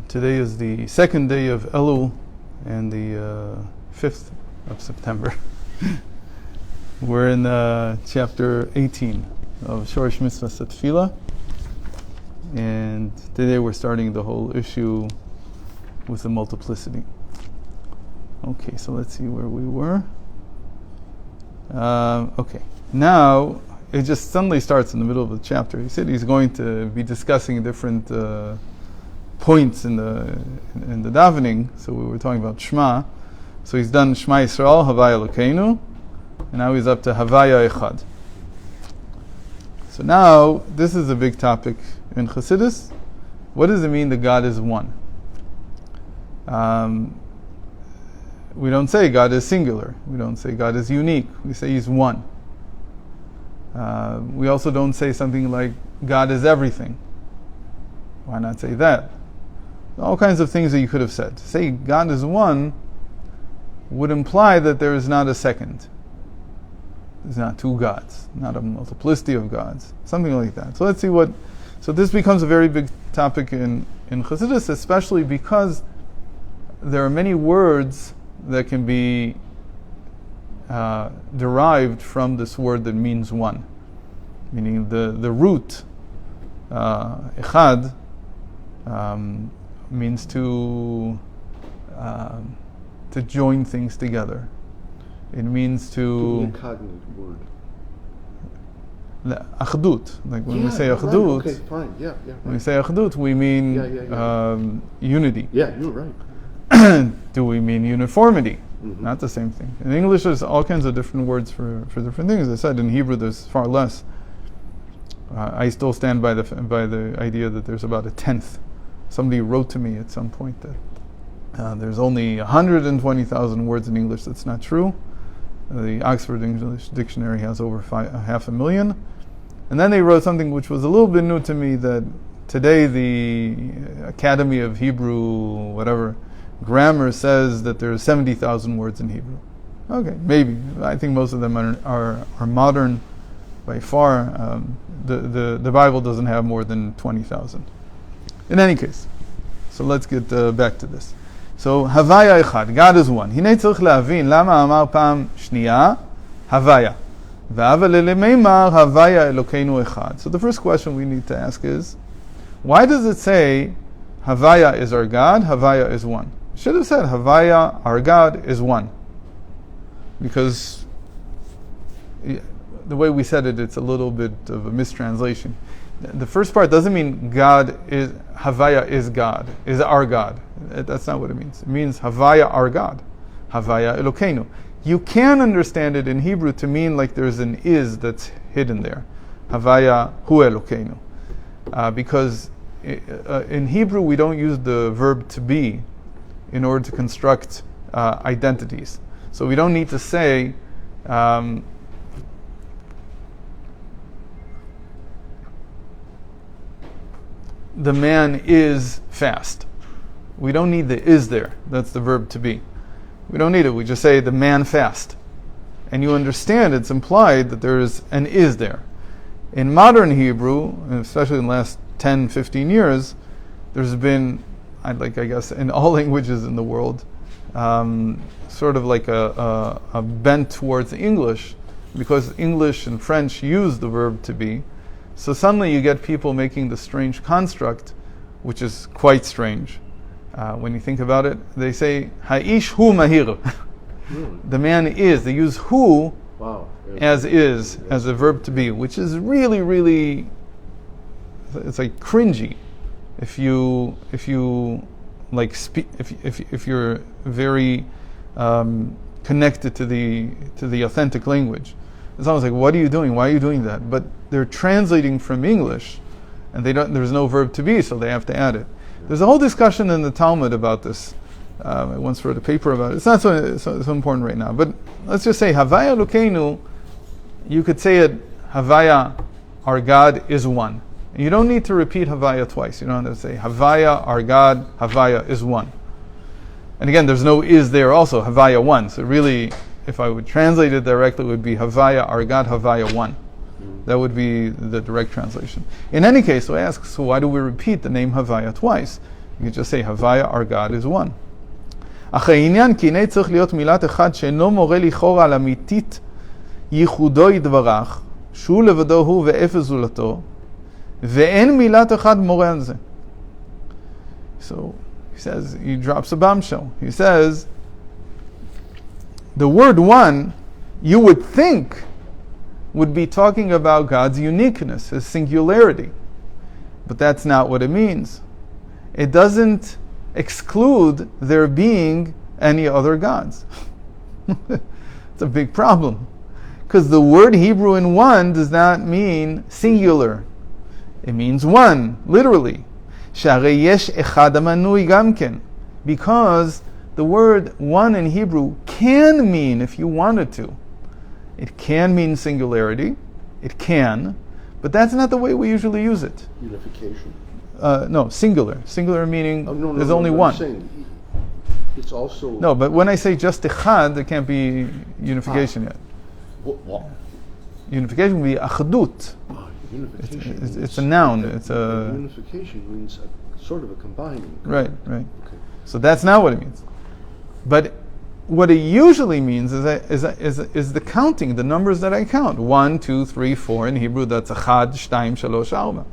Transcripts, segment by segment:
Today is the second day of Elul and the 5th of September. We're in chapter 18 of Shorish Mitzvah Tefillah, and today we're starting the whole issue with the multiplicity. Okay, so let's see where we were. Okay, now it just suddenly starts in the middle of the chapter. He said he's going to be discussing different points in the davening. So we were talking about Shema. So he's done Shema Yisrael, Havaya Elokeinu, and now he's up to Havaya Echad. So now this is a big topic in Chassidus. What does it mean that God is one? We don't say God is singular. We don't say God is unique. We say He's one. We also don't say something like God is everything. Why not say that? All kinds of things that you could have said. To say God is one would imply that there is not a second. There's not two gods, not a multiplicity of gods, something like that. So let's see what. So this becomes a very big topic in Chassidus, especially because there are many words that can be derived from this word that means one, meaning the root echad means to join things together. It means to cognate word. Achdut. Like when we say achdut, right. Okay, fine. Yeah. When we say achdut, we mean unity. Yeah, you're right. Do we mean uniformity? Mm-hmm. Not the same thing. In English, there's all kinds of different words for different things. As I said, in Hebrew, there's far less. I still stand by the idea that there's about a tenth. Somebody wrote to me at some point that there's only 120,000 words in English. That's not true. The Oxford English Dictionary has over 500,000. And then they wrote something which was a little bit new to me, that today the Academy of Hebrew, whatever, grammar says that there's 70,000 words in Hebrew. Okay, maybe. I think most of them are modern by far. The Bible doesn't have more than 20,000. In any case, so let's get back to this. So, Havaya Echad, God is one. Hinei tzarich le'avin, lama amar pa'am shniya, Havaya. Ve'ava le'lemeimar, Havaya Elokeinu Echad. So the first question we need to ask is, why does it say, Havaya is our God, Havaya is one? It should have said, Havaya, our God, is one. Because the way we said it, it's a little bit of a mistranslation. The first part doesn't mean God is, Havaya is God, is our God. That's not what it means. It means Havaya, our God. Havaya Elokeinu. You can understand it in Hebrew to mean like there's an is that's hidden there. Havaya hu Elokeinu. Because in Hebrew we don't use the verb to be in order to construct identities. So we don't need to say the man is fast. We don't need the is there. That's the verb to be. We don't need it. We just say the man fast. And you understand it's implied that there is an is there. In modern Hebrew, and especially in the last 10, 15 years, there's been, I guess, in all languages in the world, sort of like a bent towards English, because English and French use the verb to be. So suddenly you get people making the strange construct, which is quite strange. When you think about it, they say, Ha'ish hu mahir. The man is. They use hu as is, as a verb to be, which is really, really, it's like cringy. If you like speak, if you're very connected to the authentic language. It's almost like, what are you doing? Why are you doing that? But they're translating from English, and there's no verb to be, so they have to add it. There's a whole discussion in the Talmud about this. I once wrote a paper about it. It's not so important right now. But let's just say, Havaya Elokeinu, you could say it, Havaya, our God, is one. And you don't need to repeat Havaya twice. You don't have to say, Havaya, our God, Havaya is one. And again, there's no is there also, Havaya one. So really, if I would translate it directly, it would be Havaya, our God, Havaya one. That would be the direct translation. In any case, so I ask, so why do we repeat the name Havaya twice? You just say, Havaya, our God, is one. אך העניין כי הנה צריך להיות מילת אחד שאינו מורה לכאורה על אמיתית ייחודו יתברך, שהוא לבדו הוא ואפס זולתו, ואין מילת אחד מורה על זה. So, he says, he drops a bombshell. He says, the word one, you would think, would be talking about God's uniqueness, His singularity. But that's not what it means. It doesn't exclude there being any other gods. It's a big problem. Because the word Hebrew in one does not mean singular. It means one, literally. שהרי יש אחד המנוי גם כן. Because the word one in Hebrew can mean, if you wanted to, it can mean singularity. It can. But that's not the way we usually use it. Unification. No, singular. Singular meaning there's only I'm one. saying it's also... No, but when I say just echad, there can't be unification yet. What? Unification would be achdut. Unification It's a noun. It's a... Unification means sort of a combining. Right, right. Okay. So that's not what it means. But what it usually means is the counting, the numbers that I count. 1, 2, 3, 4. In Hebrew, that's echad, shtayim, shalosh, arba.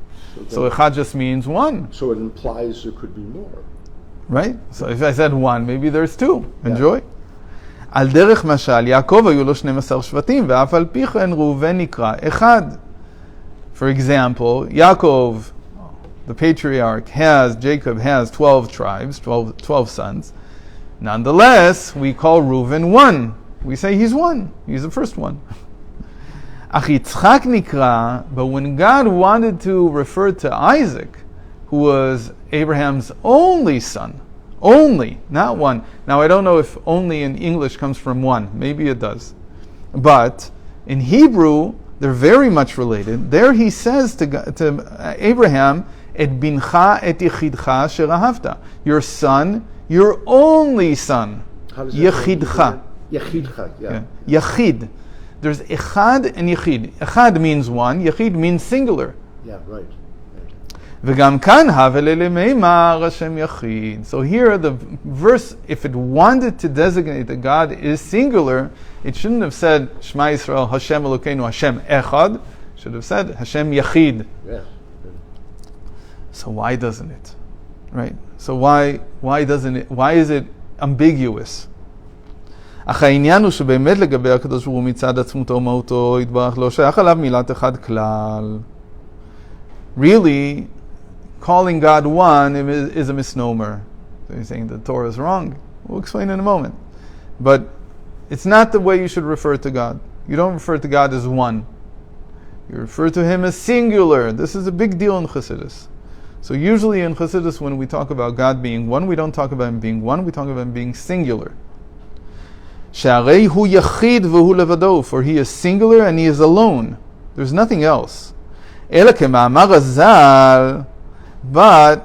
So echad just means one. So it implies there could be more. Right? So if I said one, maybe there's two. Enjoy. על דרך משל, יעקב היו לו 12 שבטים, ואף על פי כן ראובן נקרא אחד. For example, Yaakov, the patriarch, Jacob has 12 tribes, 12 sons. Nonetheless, we call Reuven one. We say he's one. He's the first one. אך יצחק נקרא, but when God wanted to refer to Isaac, who was Abraham's only son, only, not one. Now I don't know if only in English comes from one. Maybe it does. But in Hebrew, they're very much related. There he says to Abraham, Et bincha et yichidcha sherahavta. Your son, your only son. Yechidcha. Yechidcha, yeah. Yechid. There's echad and yechid. Echad means one, yechid means singular. Yeah, right. וגם כאן הווה למימר השם יחיד. So here the verse, if it wanted to designate that God is singular, it shouldn't have said Shema Yisrael Hashem Elokeinu Hashem Echad. It should have said Hashem Yachid. Yes. So why doesn't it? Right? So why doesn't it? Why is it ambiguous? אך העניין הוא שבאמת לגבי הקדוש ברוך הוא מצד עצמותו ומהותו יתברך לא שייך עליו מילת אחד כלל. Really, calling God one is a misnomer. So you're saying the Torah is wrong. We'll explain in a moment. But it's not the way you should refer to God. You don't refer to God as one. You refer to Him as singular. This is a big deal in Chassidus. So usually in Chassidus, when we talk about God being one, we don't talk about Him being one, we talk about Him being singular. שהרי הוא יחיד והוא לבדו, for He is singular and He is alone. There's nothing else. אלא כמאמר הז"ל, but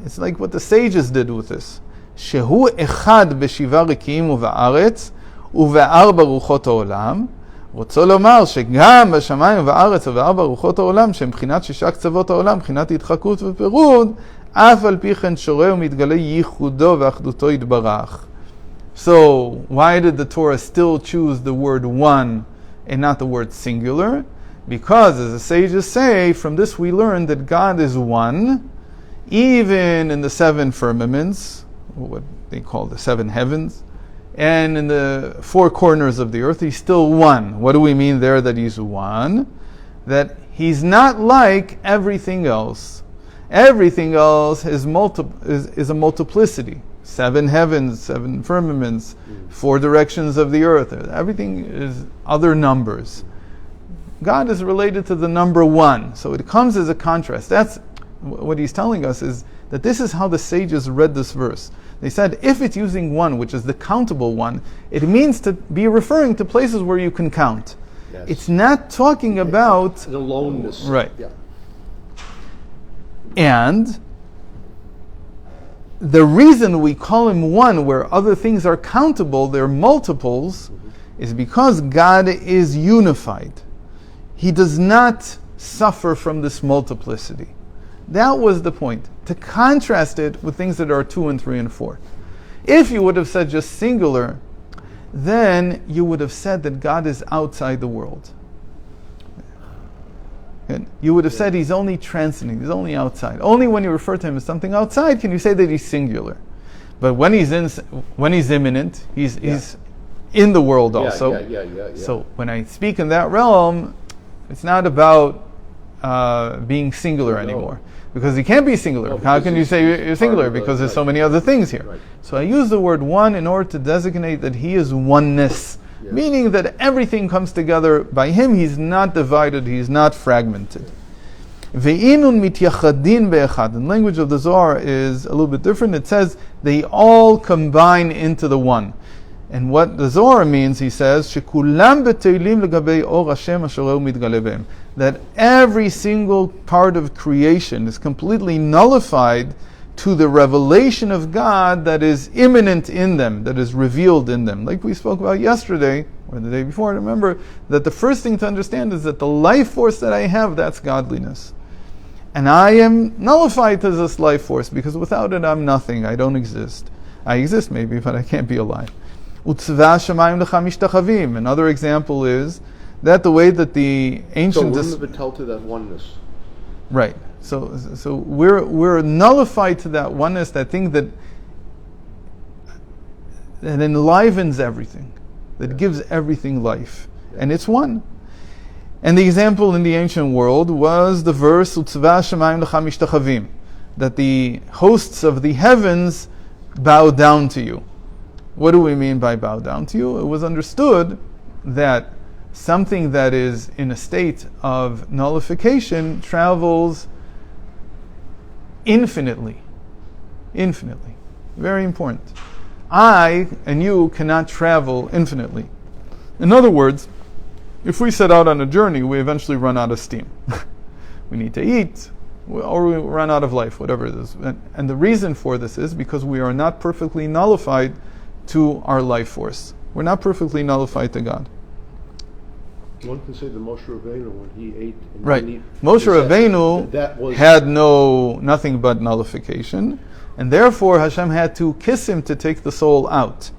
it's like what the sages did with this. שהוא אחד בשבעה רקיעים ובארץ ובארבע רוחות העולם. רוצה לומר שגם בשמיים ובארץ ובארבע רוחות העולם, שהם מבחינת שישה קצוות העולם, מבחינת התחקות ופירוד, אף על פי כן שורה ומתגלה ייחודו ואחדותו יתברך. So, why did the Torah still choose the word one and not the word singular? Because, as the sages say, from this we learn that God is one, even in the seven firmaments, what they call the seven heavens, and in the four corners of the earth, He's still one. What do we mean there that He's one? That He's not like everything else. Everything else is a multiplicity. Seven heavens, seven firmaments, four directions of the earth. Everything is other numbers. God is related to the number one. So it comes as a contrast. That's what he's telling us, is that this is how the sages read this verse. They said, if it's using one, which is the countable one, it means to be referring to places where you can count. Yes. It's not talking about... the aloneness. Right. Yeah. And the reason we call Him one, where other things are countable, they're multiples, is because God is unified. He does not suffer from this multiplicity. That was the point, to contrast it with things that are 2 and 3 and 4. If you would have said just singular, then you would have said that God is outside the world. And you would have said he's only transcending, he's only outside. Only when you refer to him as something outside can you say that he's singular. But when he's immanent, he's in the world also. Yeah. So when I speak in that realm, it's not about being singular anymore. Because he can't be singular. How can you say you're singular? Because there's so many other things here. Right. So I use the word one in order to designate that he is oneness. Yes. Meaning that everything comes together by him. He's not divided, he's not fragmented. Ve'inun mityachadin be'echad. The language of the Zohar is a little bit different. It says they all combine into the one. And what the Zohar means, he says, shekulam beteilim legabei or Hashem asher hu mitgale behem. That every single part of creation is completely nullified to the revelation of God that is immanent in them, that is revealed in them. Like we spoke about yesterday, or the day before, remember, that the first thing to understand is that the life force that I have, that's godliness. And I am nullified to this life force, because without it I'm nothing, I don't exist. I exist maybe, but I can't be alive. Another example is that the way that the ancient... So we're tell to that oneness. Right. So we're nullified to that oneness, that thing that enlivens everything, that gives everything life. And it's one. And the example in the ancient world was the verse Utzva Shamayim Lecha Mishtachavim, that the hosts of the heavens bow down to you. What do we mean by bow down to you? It was understood that something that is in a state of nullification travels infinitely. Infinitely. Very important. I and you cannot travel infinitely. In other words, if we set out on a journey, we eventually run out of steam. We need to eat, or we run out of life, whatever it is. And the reason for this is because we are not perfectly nullified to our life force. We're not perfectly nullified to God. One can say that Moshe Rabbeinu, when he ate, and right, Moshe Rabbeinu had nothing but nullification, and therefore Hashem had to kiss him to take the soul out,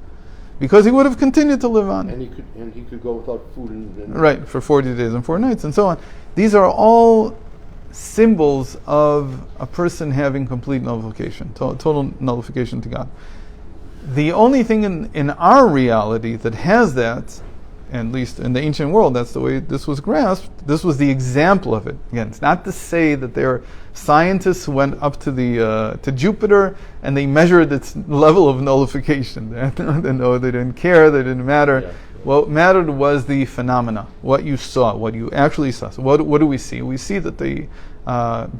because he would have continued to live on. And he could go without food and right, for 40 days and 4 nights, and so on. These are all symbols of a person having complete nullification, total nullification to God. The only thing in our reality that has that, at least in the ancient world, that's the way this was grasped. This was the example of it. Again, it's not to say that there are scientists who went up to Jupiter and they measured its level of nullification. No, they didn't care. They didn't matter. Yeah. What mattered was the phenomena, what you saw, what you actually saw. So what do we see? We see that the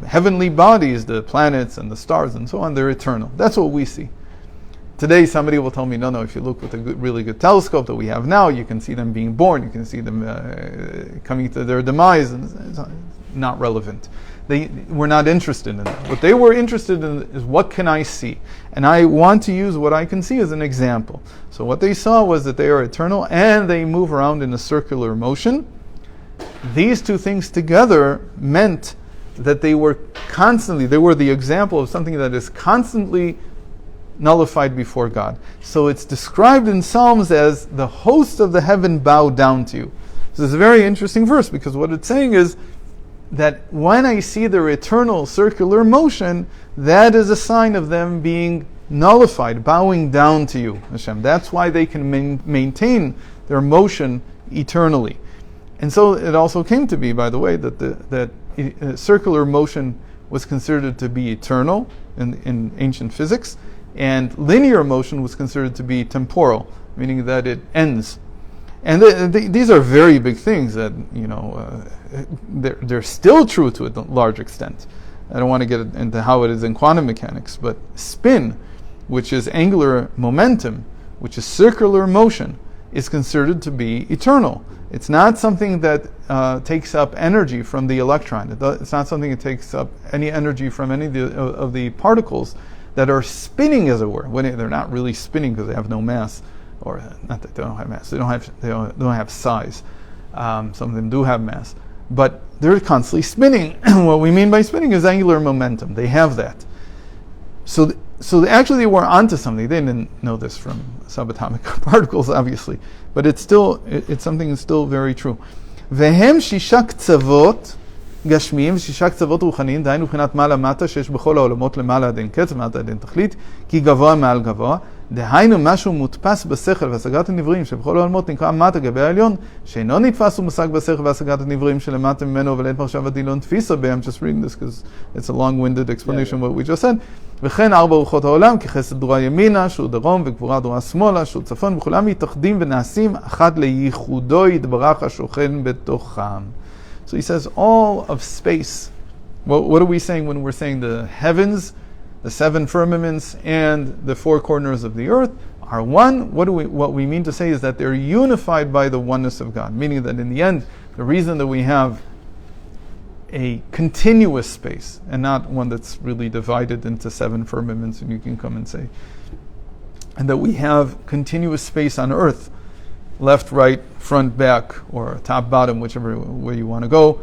heavenly bodies, the planets and the stars and so on, they're eternal. That's what we see. Today somebody will tell me, no, if you look with a really good telescope that we have now, you can see them being born, you can see them coming to their demise, and it's not relevant. They were not interested in that. What they were interested in is, what can I see? And I want to use what I can see as an example. So what they saw was that they are eternal and they move around in a circular motion. These two things together meant that they were the example of something that is constantly nullified before God. So it's described in Psalms as the hosts of the heaven bow down to you. So it's a very interesting verse, because what it's saying is that when I see their eternal circular motion, that is a sign of them being nullified, bowing down to you, Hashem. That's why they can maintain their motion eternally. And so it also came to be, by the way, that circular motion was considered to be eternal in ancient physics, and linear motion was considered to be temporal, meaning that it ends. And these are very big things that, they're still true to a large extent. I don't want to get into how it is in quantum mechanics, but spin, which is angular momentum, which is circular motion, is considered to be eternal. It's not something that takes up energy from the electron. It's not something that takes up any energy from any of the particles that are spinning, as it were, when they're not really spinning because they have no mass, or not that they don't have mass. They don't have size. Some of them do have mass, but they're constantly spinning. What we mean by spinning is angular momentum. They have that. So actually they were onto something. They didn't know this from subatomic particles, obviously, but it's something that's still very true. והם שישה קצוות גשמיים ושישה קצוות רוחניים, דהיינו מבחינת מעלה מטה, שיש בכל העולמות למעלה עד אין קץ ומטה עד אין תכלית, כי גבוה מעל גבוה, דהיינו משהו מודפס בשכל והשגת הנבראים, שבכל העולמות נקרא מטה גבי העליון, שאינו נתפס ומושג בשכל והשגת הנבראים שלמטה ממנו, ולאין פרשה ודילון תפיסה בהם. I'm just reading this because it's a long-winded explanation of what we just said. וכן ארבע רוחות העולם, כחסד דרוע ימינה, שהוא דרום, וגבורה דרוע שמאלה, שהוא צפון, וכולם מתאחדים ונעשים אחת לייחודו יתברך השוכן בתוכם. So he says all of space. What are we saying when we're saying the heavens, the seven firmaments, and the four corners of the earth are one? What we mean to say is that they're unified by the oneness of God, meaning that in the end, the reason that we have a continuous space and not one that's really divided into seven firmaments, and you can come and say, and that we have continuous space on earth, left, right, front, back, or top, bottom, whichever way you want to go.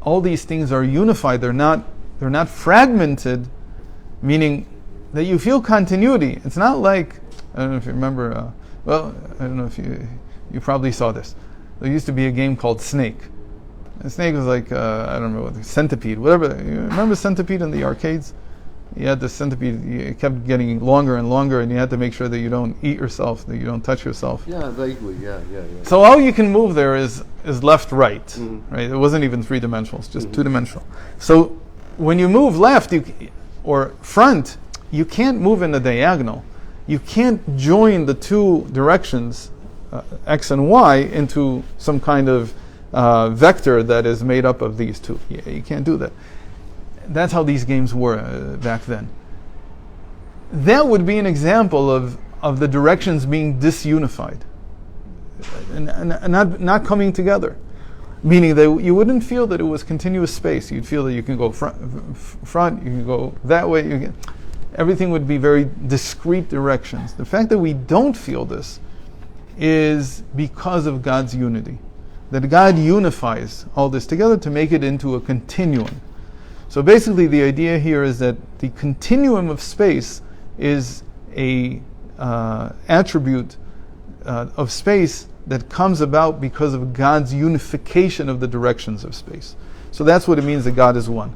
All these things are unified. They're not fragmented, meaning that you feel continuity. It's not like, I don't know if you remember, I don't know if you probably saw this. There used to be a game called Snake. And Snake was like, I don't remember what, Centipede, whatever. You remember Centipede in the arcades? You had the centipede, it kept getting longer and longer, and you had to make sure that you don't eat yourself, that you don't touch yourself. Yeah, vaguely, yeah. So all you can move there is left, right, right? It wasn't even three-dimensional, it's just two-dimensional. So when you move left or front, you can't move in a diagonal. You can't join the two directions, X and Y, into some kind of vector that is made up of these two. You can't do that. That's how these games were back then. That would be an example of the directions being disunified and not coming together. Meaning that you wouldn't feel that it was continuous space. You'd feel that you can go front, you can go that way. Everything would be very discrete directions. The fact that we don't feel this is because of God's unity. That God unifies all this together to make it into a continuum. So basically the idea here is that the continuum of space is a attribute of space that comes about because of God's unification of the directions of space. So that's what it means that God is one.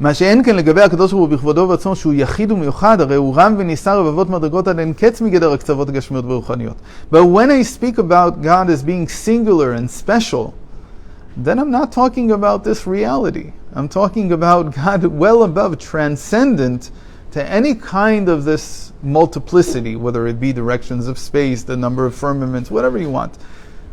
מה שאין כן לגבי הקדוש ברוך הוא בכבודו ובעצמו שהוא יחיד ומיוחד, הרי הוא רם ונישא רבבות מדרגות עד אין קץ מגדר הקצוות הגשמיות והרוחניות. But when I speak about God as being singular and special, then I'm not talking about this reality. I'm talking about God well above, transcendent to any kind of this multiplicity, whether it be directions of space, the number of firmaments, whatever you want.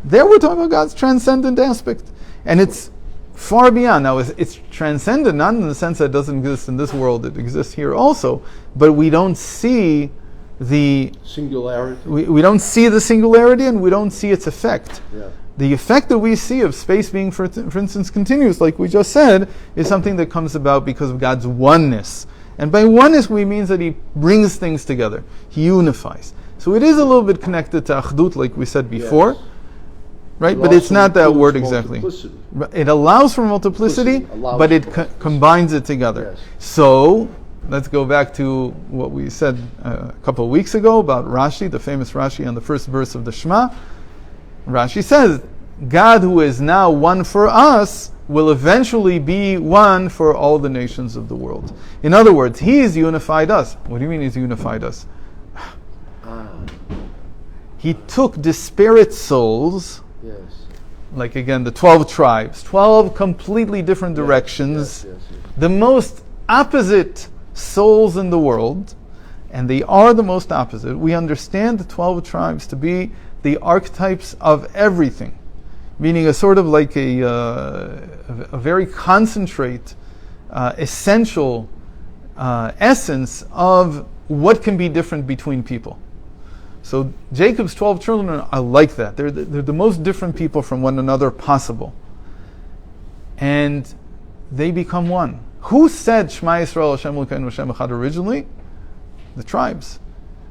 There we're talking about God's transcendent aspect. And it's far beyond. Now, it's transcendent, not in the sense that it doesn't exist in this world, it exists here also, but we don't see the singularity. We don't see the singularity, and we don't see its effect. Yeah. The effect that we see of space being, for instance, continuous, like we just said, is something that comes about because of God's oneness. And by oneness, we mean that He brings things together. He unifies. So it is a little bit connected to achdut, like we said before. Yes. Right? But it's not that word exactly. It allows for multiplicity, but it combines it together. Yes. So, let's go back to what we said a couple of weeks ago about Rashi, the famous Rashi on the first verse of the Shema. Rashi says, God who is now one for us will eventually be one for all the nations of the world. In other words, He's unified us. What do you mean He's unified us? He took disparate souls, yes, like again the 12 tribes, 12 completely different directions, yes. The most opposite souls in the world, and they are the most opposite. We understand the 12 tribes to be the archetypes of everything, meaning a sort of like a very concentrate, essential essence of what can be different between people. So Jacob's 12 children are like that. They're the most different people from one another possible. And they become one. Who said Shema Yisrael Hashem Elokeinu Hashem Echad originally? The tribes.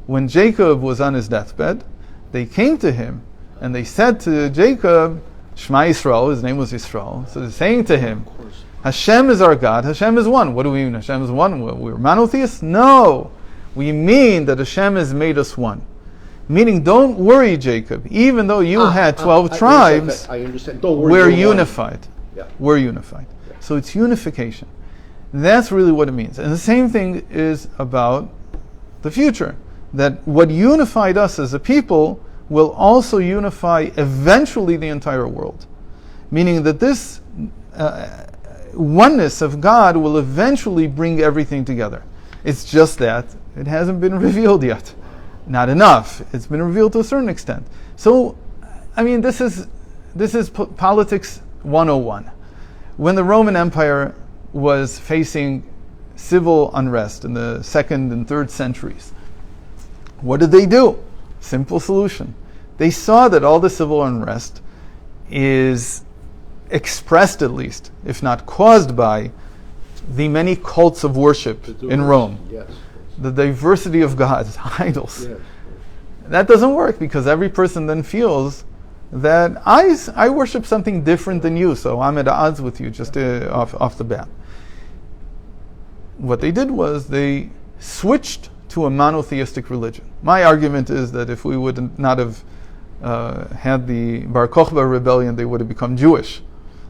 When Jacob was on his deathbed, they came to him and they said to Jacob, Shema Yisrael, his name was Yisrael. So they're saying to him, Of course. Hashem is our God, Hashem is one. What do we mean Hashem is one? We're monotheists? No. We mean that Hashem has made us one. Meaning, don't worry, Jacob. Even though you had 12 tribes, I understand. Don't worry. we're you're one. unified. Yeah. We're unified. Yeah. So it's unification. That's really what it means. And the same thing is about the future. That what unified us as a people will also unify eventually the entire world. Meaning that this oneness of God will eventually bring everything together. It's just that it hasn't been revealed yet. Not enough. It's been revealed to a certain extent. So, I mean, this is politics 101. When the Roman Empire was facing civil unrest in the 2nd and 3rd centuries, what did they do? Simple solution. They saw that all the civil unrest is expressed, at least, if not caused by, the many cults of worship in Rome. Yes. The diversity of gods, idols. Yes. That doesn't work because every person then feels that I worship something different than you, so I'm at odds with you just off the bat. What they did was they switched to a monotheistic religion. My argument is that if we would not have had the Bar Kokhba rebellion, they would have become Jewish.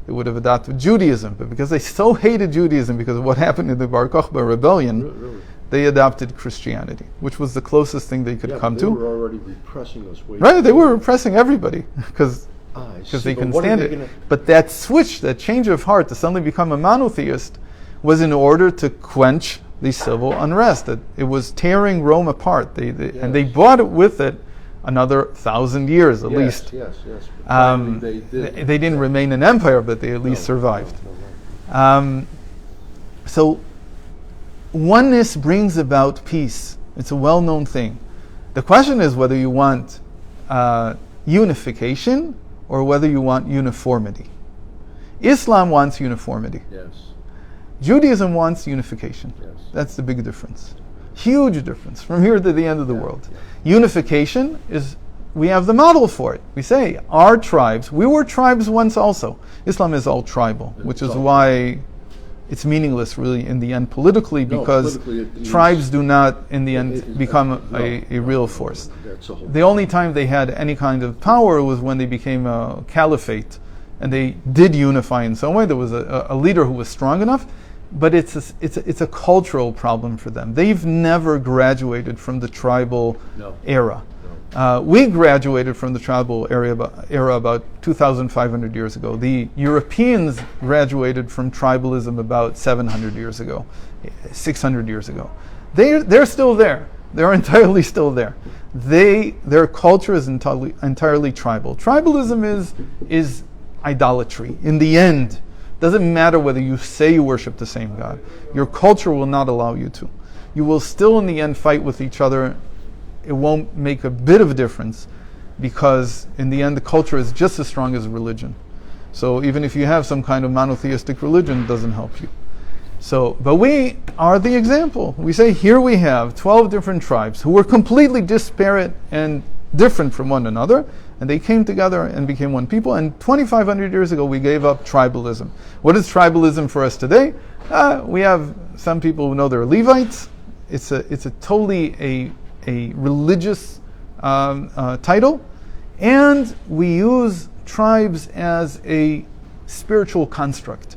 They would have adopted Judaism. But because they so hated Judaism because of what happened in the Bar Kokhba rebellion, Really? they adopted Christianity, which was the closest thing they could Yeah, come they to. were already repressing us. Right, they were repressing everybody because I see, they but couldn't what are stand they it. gonna- But that switch, that change of heart to suddenly become a monotheist, was in order to quench the civil unrest. That it was tearing Rome apart. And they Yes. brought it with it another 1,000 years at Yes, least. Yes, yes. But finally They didn't remain an empire, but they at least survived. No. So oneness brings about peace. It's a well-known thing. The question is whether you want unification or whether you want uniformity. Islam wants uniformity. Yes. Judaism wants unification. Yes. That's the big difference. Huge difference from here to the end of the world. Unification is, we have the model for it. We say, our tribes, we were tribes once also. Islam is all tribal, which is why it's meaningless really in the end politically, because politically it means- tribes do not in the end It- become no, a real force. That's a whole. The only time they had any kind of power was when they became a caliphate, and they did unify in some way. There was a leader who was strong enough, but it's a cultural problem for them. They've never graduated from the tribal No. era. We graduated from the tribal era about 2,500 years ago. The Europeans graduated from tribalism about 700 years ago, 600 years ago. They're still there. They're entirely still there. Their culture is entirely tribal. Tribalism is idolatry. In the end, doesn't matter whether you say you worship the same God. Your culture will not allow you to. You will still in the end fight with each other. It won't make a bit of a difference because in the end the culture is just as strong as religion. So even if you have some kind of monotheistic religion, it doesn't help you. So, but we are the example. We say here we have 12 different tribes who were completely disparate and different from one another, and they came together and became one people. And 2,500 years ago, we gave up tribalism. What is tribalism for us today? We have some people who know they're Levites. It's a totally a religious title, and we use tribes as a spiritual construct.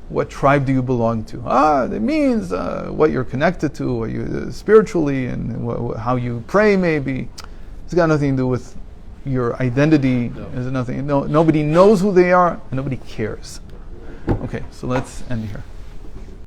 What tribe do you belong to? That means what you're connected to, what you spiritually, and how you pray. Maybe it's got nothing to do with your identity. There's nothing. Nobody knows who they are, and nobody cares. Okay, so let's end here.